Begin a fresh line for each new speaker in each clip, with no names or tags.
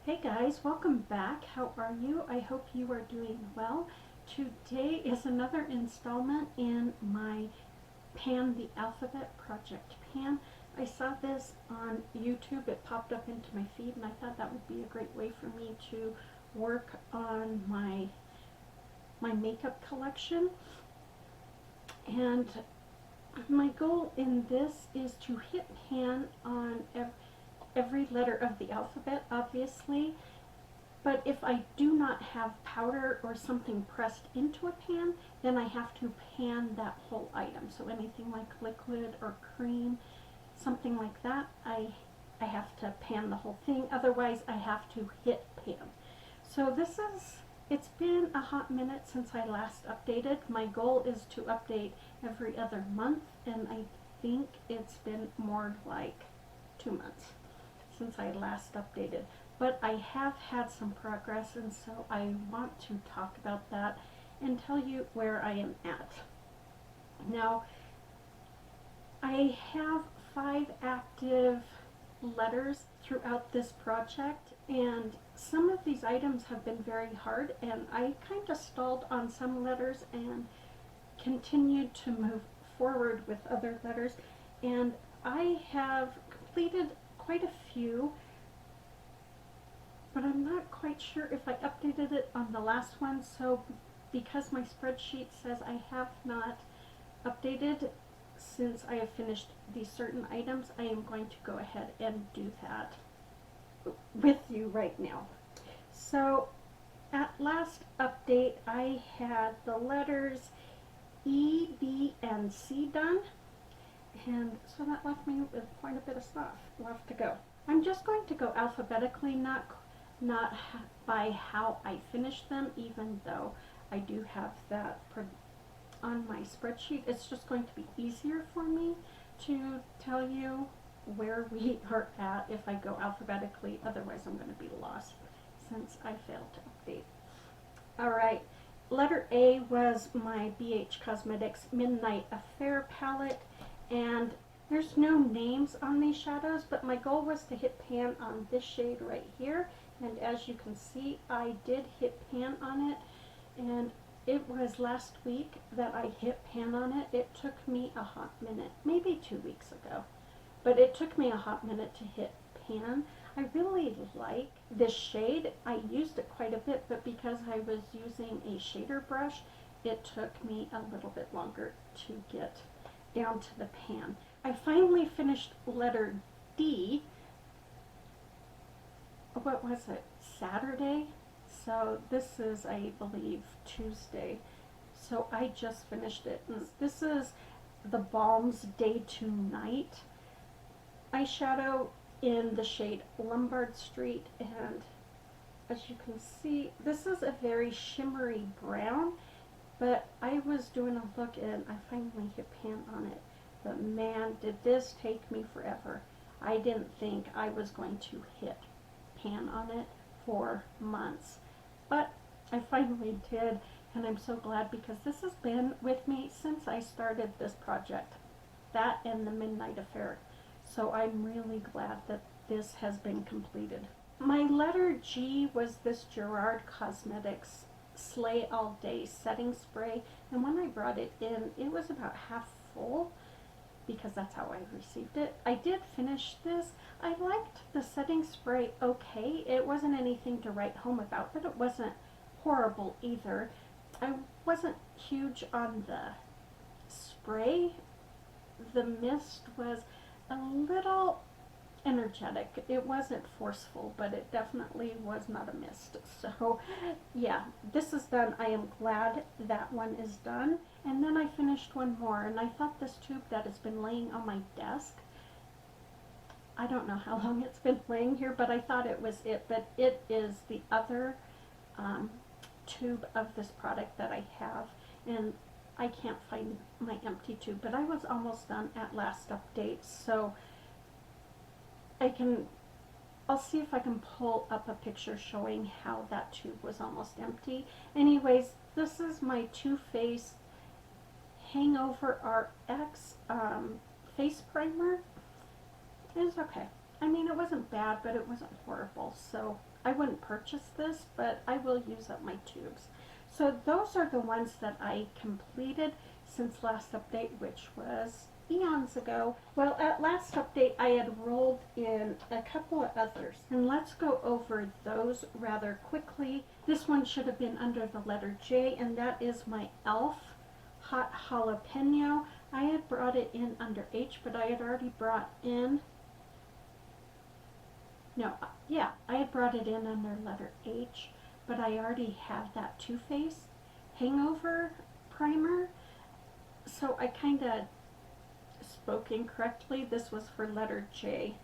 Hey guys, welcome back. How are you? I hope you are doing well. Today is another installment in my Pan the Alphabet Project Pan. I saw this on YouTube. It popped up into my feed and I thought that would be a great way for me to work on my makeup collection. And my goal in this is to hit pan on every letter of the alphabet, obviously. But if I do not have powder or something pressed into a pan, then I have to pan that whole item. So anything like liquid or cream, something like that, I have to pan the whole thing. Otherwise, I have to hit pan. So it's been a hot minute since I last updated. My goal is to update every other month, and I think it's been more like 2 months since I last updated. But I have had some progress, and so I want to talk about that and tell you where I am at. Now, I have 5 active letters throughout this project, and some of these items have been very hard, and I kind of stalled on some letters and continued to move forward with other letters, and I have completed quite a few, but I'm not quite sure if I updated it on the last one. So because my spreadsheet says I have not updated since I have finished these certain items, I am going to go ahead and do that with you right now. So at last update, I had the letters E, B, and C done, and so that left me with quite a bit of stuff left to go. I'm just going to go alphabetically, not by how I finished them, even though I do have that on my spreadsheet. It's just going to be easier for me to tell you where we are at if I go alphabetically. Otherwise, I'm going to be lost since I failed to update. All right. Letter A was my BH Cosmetics Midnight Affair palette, and there's no names on these shadows, but my goal was to hit pan on this shade right here, and as you can see, I did hit pan on it, and it was last week that I hit pan on it. It took me a hot minute, maybe 2 weeks ago, but it took me a hot minute to hit pan. I really like this shade. I used it quite a bit, but because I was using a shader brush, it took me a little bit longer to get down to the pan. I finally finished letter D. What was it? Saturday? So this is, I believe, Tuesday. So I just finished it. This is the Balm's Day to Night eyeshadow in the shade Lombard Street, and as you can see, this is a very shimmery brown, but I was doing a look and I finally hit pan on it. But man, did this take me forever. I didn't think I was going to hit pan on it for months, but I finally did, and I'm so glad because this has been with me since I started this project, that and the Midnight Affair. So I'm really glad that this has been completed. My letter G was this Gerard Cosmetics Slay All Day setting spray, and when I brought it in, it was about half full because that's how I received it. I did finish this. I liked the setting spray okay. It wasn't anything to write home about, but it wasn't horrible either. I wasn't huge on the spray. The mist was a little energetic. It wasn't forceful, but it definitely was not a mist. So yeah, this is done. I am glad that one is done. And then I finished one more, and I thought this tube that has been laying on my desk, I don't know how long it's been laying here, but I thought it was it, but it is the other tube of this product that I have, and I can't find my empty tube, but I was almost done at last update, so I'll see if I can pull up a picture showing how that tube was almost empty. Anyways, this is my Too Faced Hangover RX face primer. It was okay. I mean, it wasn't bad, but it wasn't horrible, so I wouldn't purchase this, but I will use up my tubes. So those are the ones that I completed since last update, which was eons ago. Well, at last update I had rolled in a couple of others, and let's go over those rather quickly. This one should have been under the letter J, and that is my e.l.f. hot jalapeno. I had brought it in under H, but I had already brought in, no, yeah, I had brought it in under letter H, but I already have that Too Faced hangover primer, so I kind of spoke incorrectly. This was for letter J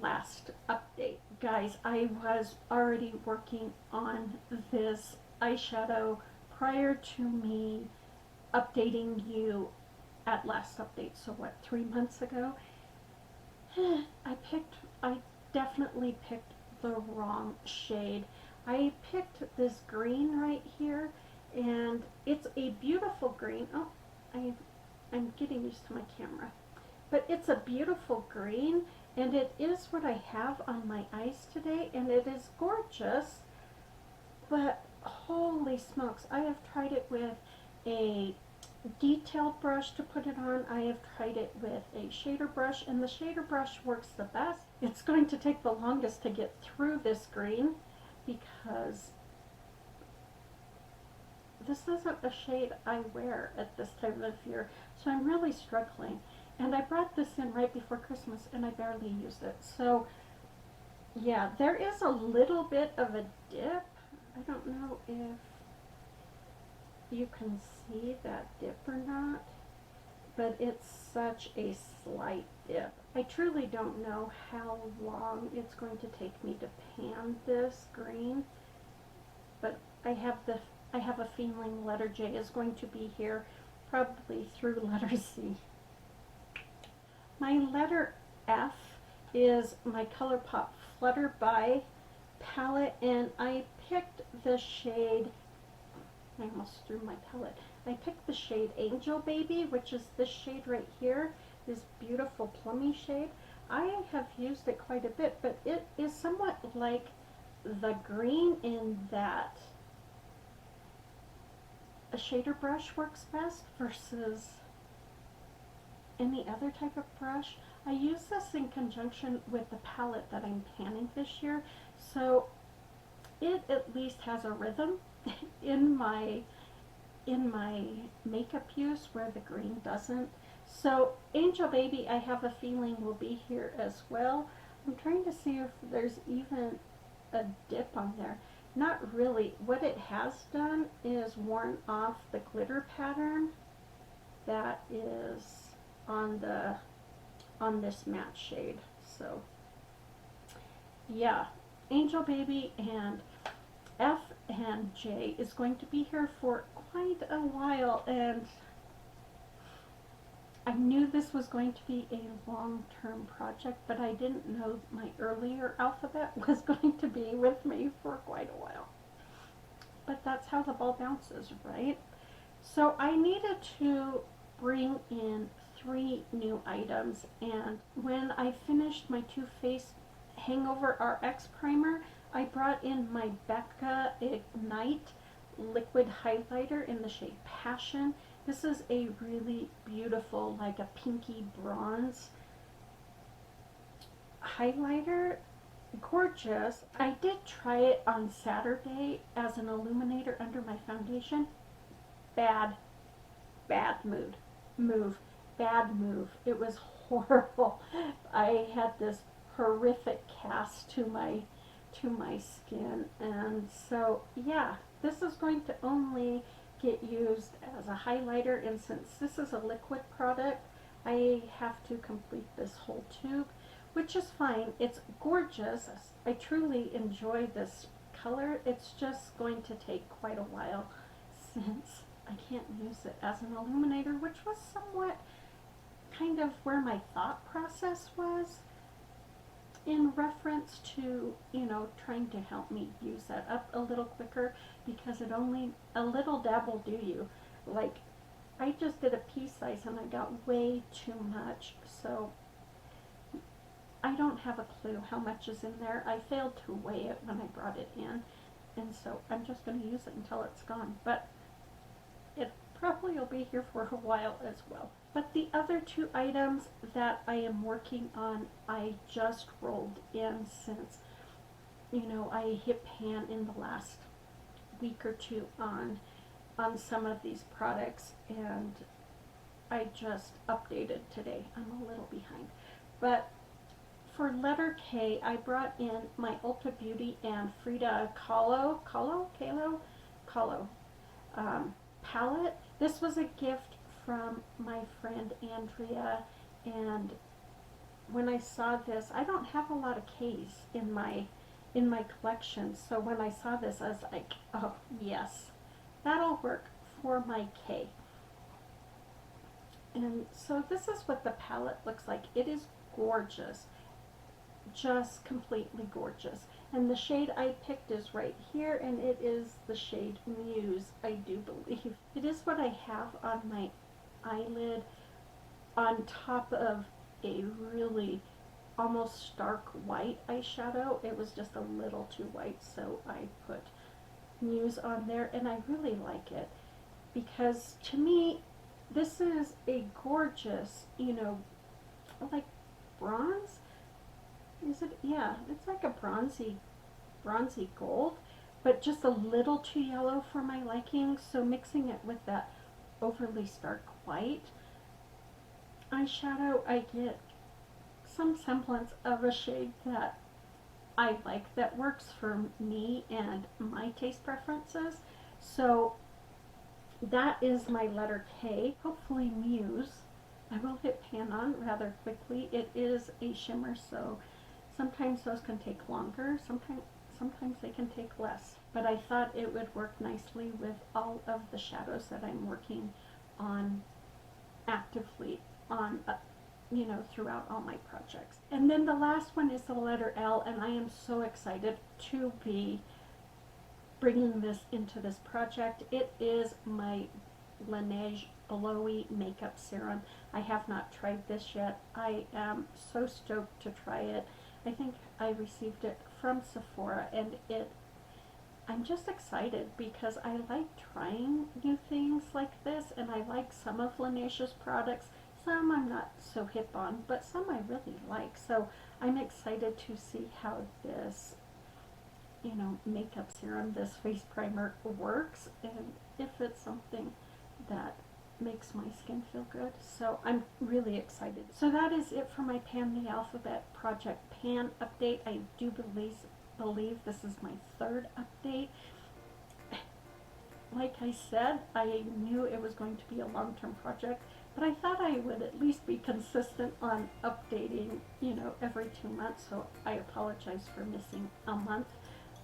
last update. Guys, I was already working on this eyeshadow prior to me updating you at last update. So what, 3 months ago? I definitely picked the wrong shade. I picked this green right here, and it's a beautiful green. Oh, I'm getting used to my camera. But it's a beautiful green, and it is what I have on my eyes today, and it is gorgeous. But holy smokes, I have tried it with a detailed brush to put it on. I have tried it with a shader brush, and the shader brush works the best. It's going to take the longest to get through this green because this isn't a shade I wear at this time of year, so I'm really struggling. And I brought this in right before Christmas, and I barely used it. So yeah, there is a little bit of a dip. I don't know if you can see that dip or not, but it's such a slight dip. I truly don't know how long it's going to take me to pan this green, but I have a feeling letter J is going to be here probably through letter C. My letter F is my ColourPop Flutter By palette, and I picked the shade, I almost threw my palette. I picked the shade Angel Baby, which is this shade right here, this beautiful plummy shade. I have used it quite a bit, but it is somewhat like the green in that a shader brush works best versus any other type of brush. I use this in conjunction with the palette that I'm panning this year, so it at least has a rhythm in my makeup use where the green doesn't. So Angel Baby, I have a feeling, will be here as well. I'm trying to see if there's even a dip on there. Not really. What it has done is worn off the glitter pattern that is on this matte shade. So yeah, Angel Baby and F and J is going to be here for quite a while, and I knew this was going to be a long-term project, but I didn't know my earlier alphabet was going to be with me for quite a while. But that's how the ball bounces, right? So I needed to bring in 3 new items, and when I finished my Too Faced Hangover RX primer, I brought in my Becca Ignite liquid highlighter in the shade Passion. This is a really beautiful, like a pinky bronze highlighter. Gorgeous. I did try it on Saturday as an illuminator under my foundation. Bad bad move. It was horrible. I had this horrific cast to my skin, and so yeah, this is going to only get used as a highlighter, and since this is a liquid product, I have to complete this whole tube, which is fine. It's gorgeous. I truly enjoy this color. It's just going to take quite a while since I can't use it as an illuminator, which was somewhat kind of where my thought process was in reference to, you know, trying to help me use that up a little quicker, because it only, a little dab will do you. Like, I just did a pea size and I got way too much, so I don't have a clue how much is in there. I failed to weigh it when I brought it in, and so I'm just going to use it until it's gone. But it probably will be here for a while as well. But the other two items that I am working on, I just rolled in since, I hit pan in the last week or two on some of these products, and I just updated today. I'm a little behind. But for letter K, I brought in my Ulta Beauty and Frida Kahlo palette. This was a gift from my friend Andrea, and when I saw this, I don't have a lot of K's in my collection, so when I saw this, I was like, oh yes, that'll work for my K. And so this is what the palette looks like. It is gorgeous, just completely gorgeous. And the shade I picked is right here, and it is the shade Muse, I do believe. It is what I have on my eyelid on top of a really almost stark white eyeshadow. It was just a little too white, so I put Muse on there, and I really like it because to me this is a gorgeous, like bronze. Is it? Yeah, it's like a bronzy gold, but just a little too yellow for my liking. So mixing it with that overly stark white eyeshadow, I get some semblance of a shade that I like, that works for me and my taste preferences. So that is my letter K. Hopefully Muse I will hit pan on rather quickly. It is a shimmer, so sometimes those can take longer, sometimes they can take less. But I thought it would work nicely with all of the shadows that I'm working on actively on throughout all my projects. And then the last one is the letter L, and I am so excited to be bringing this into this project. It is my Laneige Blowy Makeup Serum. I have not tried this yet. I am so stoked to try it. I think I received it from Sephora, and I'm just excited because I like trying new things like this, and I like some of Laneige's products. Some I'm not so hip on, but some I really like. So I'm excited to see how this, makeup serum, this face primer works, and if it's something that makes my skin feel good. So I'm really excited. So that is it for my Pan the Alphabet Project Pan update. I do believe this is my third update. Like I said, I knew it was going to be a long-term project, but I thought I would at least be consistent on updating, every 2 months, so I apologize for missing a month.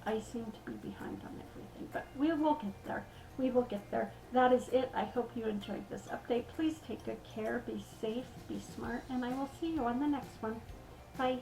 I seem to be behind on everything, but we will get there. We will get there. That is it. I hope you enjoyed this update. Please take good care, be safe, be smart, and I will see you on the next one. Bye.